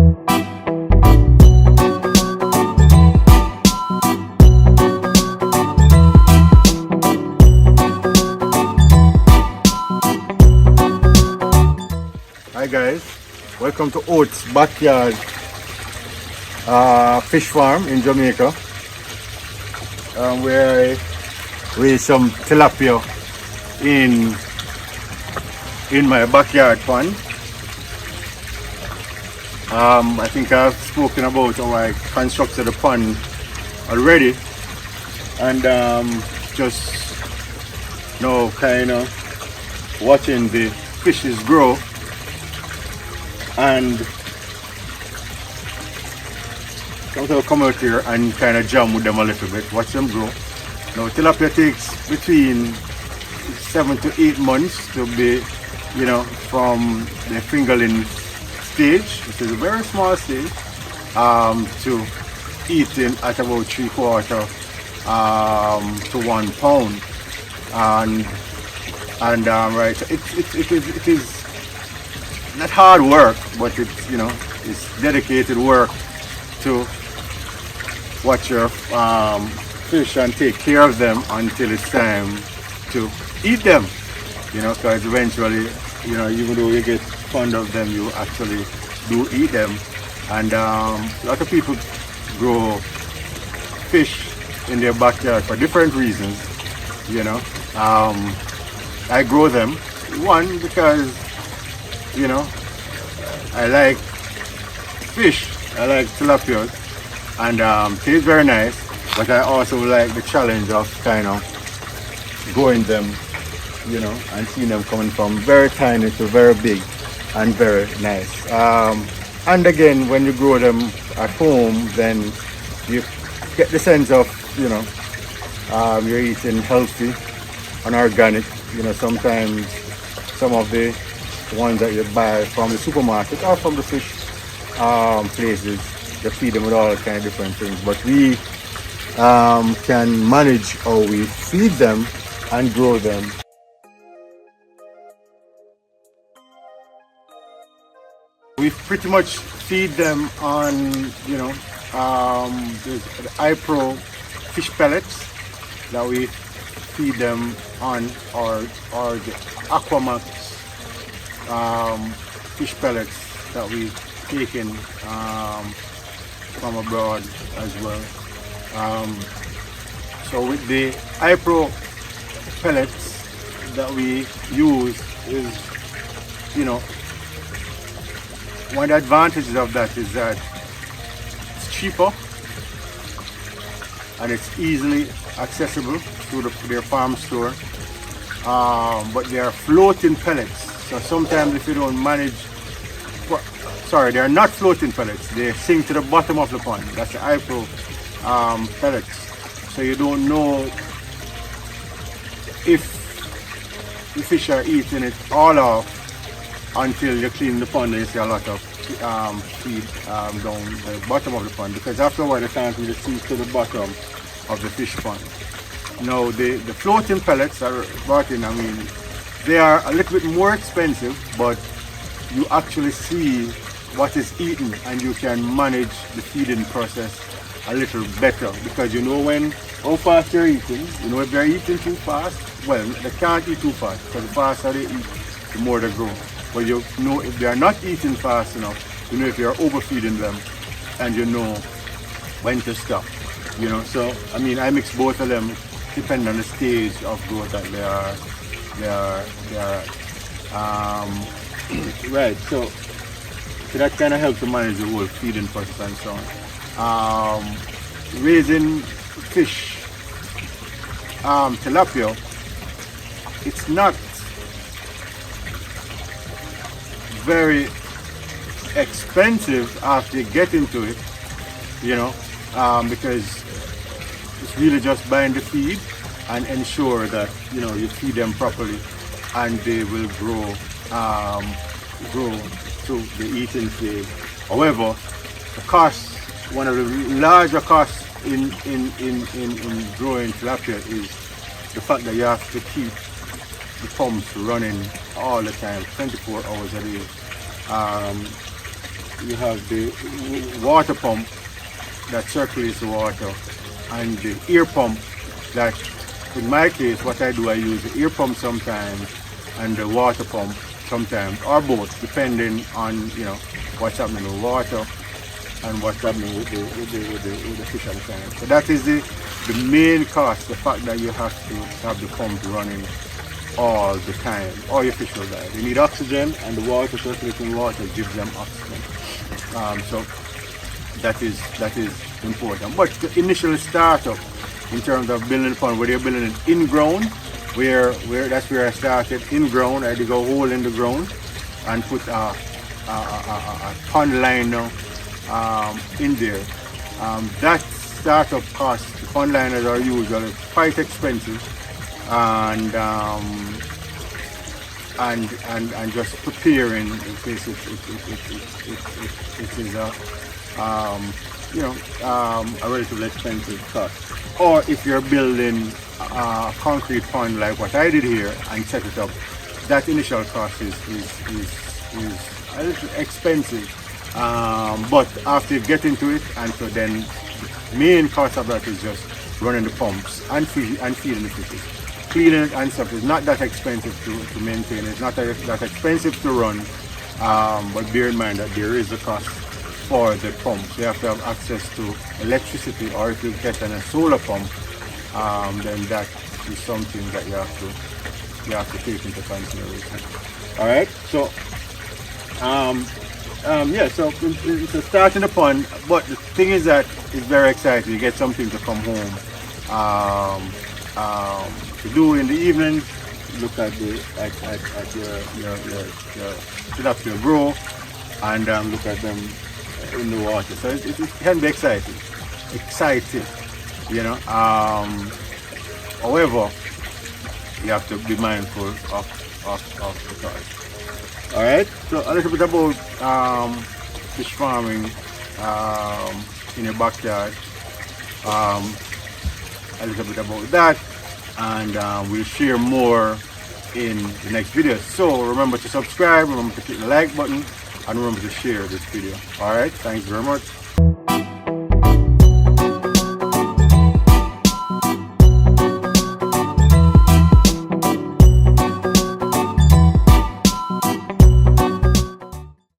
Hi guys, welcome to Oates backyard fish farm in Jamaica, where I raise some tilapia in my backyard pond. I think I've spoken about how I constructed the pond already, and just now kind of watching the fishes grow. And I'll come out here and kind of jam with them a little bit, watch them grow. Now tilapia takes between 7 to 8 months to be, from the fingerling stage, which is a very small stage, to eating at about 3/4 to 1 pound. And right, so it is not hard work, but it's dedicated work to watch your fish and take care of them until it's time to eat them. Because eventually, even though you get fond of them, you actually do eat them. And a lot of people grow fish in their backyard for different reasons. I grow them, one, because I like fish, I like tilapia, and tastes very nice, but I also like the challenge of kind of growing them, and seeing them coming from very tiny to very big and very nice. And again, when you grow them at home, then you get the sense of, you're eating healthy and organic. Sometimes some of the ones that you buy from the supermarket or from the fish places, they feed them with all kind of different things. But we can manage how we feed them and grow them. We pretty much feed them on, the iPro fish pellets that we feed them on, or the Aquamax fish pellets that we taken from abroad as well. So with the iPro pellets that we use is, one of the advantages of that is that it's cheaper and it's easily accessible through their farm store. But they are floating pellets. So sometimes if you don't manage, they are not floating pellets. They sink to the bottom of the pond. That's the iPro pellets. So you don't know if the fish are eating it all off until you clean the pond and you see a lot of feed down the bottom of the pond, because after a while they can't really sink to the bottom of the fish pond. Now the floating pellets are brought in, they are a little bit more expensive, but you actually see what is eaten and you can manage the feeding process a little better, because how fast they're eating. If they're eating too fast, well, they can't eat too fast, because the faster they eat, the more they grow. But if they are not eating fast enough, if you're overfeeding them, and when to stop. So I mix both of them depending on the stage of growth that they are right. So that kind of helps to manage the whole feeding process and so on. Raising fish, tilapia, it's not very expensive after you get into it, because it's really just buying the feed and ensure that you feed them properly and they will grow to the eating stage. However, the cost, one of the larger costs in growing tilapia is the fact that you have to keep the pumps running all the time, 24 hours a day. you have the water pump that circulates the water, and the ear pump that, in my case, what I do, I use the ear pump sometimes and the water pump sometimes, or both, depending on, you know, what's happening with water and what's happening with the fish at the time. So that is the main cost, the fact that you have to have the pump running all the time, or your fish will die. They need oxygen, and the water, circulating water, gives them oxygen. So that is important. But the initial startup in terms of building a pond, where you're building it in ground, where that's where I started, in ground. I dig a hole in the ground and put a pond liner in there. That startup cost, the pond liners are usually quite expensive, and just preparing in case it is a relatively expensive cost. Or if you're building a concrete pond like what I did here and set it up, that initial cost is a little expensive. But after you get into it, and so then the main cost of that is just running the pumps and feeding the fishes. Cleaning it and stuff is not that expensive to maintain. It's not that expensive to run, but bear in mind that there is a cost for the pumps. You have to have access to electricity, or if you get a solar pump, then that is something that you have to take into consideration. All right, so so it's a start in the pond, but the thing is that it's very exciting. You get something to come home to do in the evening. Look at your tilapia grow, and look at them in the water. So it can be exciting, you know. However, you have to be mindful of the cost. All right. So a little bit about fish farming in your backyard. A little bit about that, and we'll share more in the next video. So remember to subscribe, remember to click the like button, and remember to share this video. All right. Thanks very much.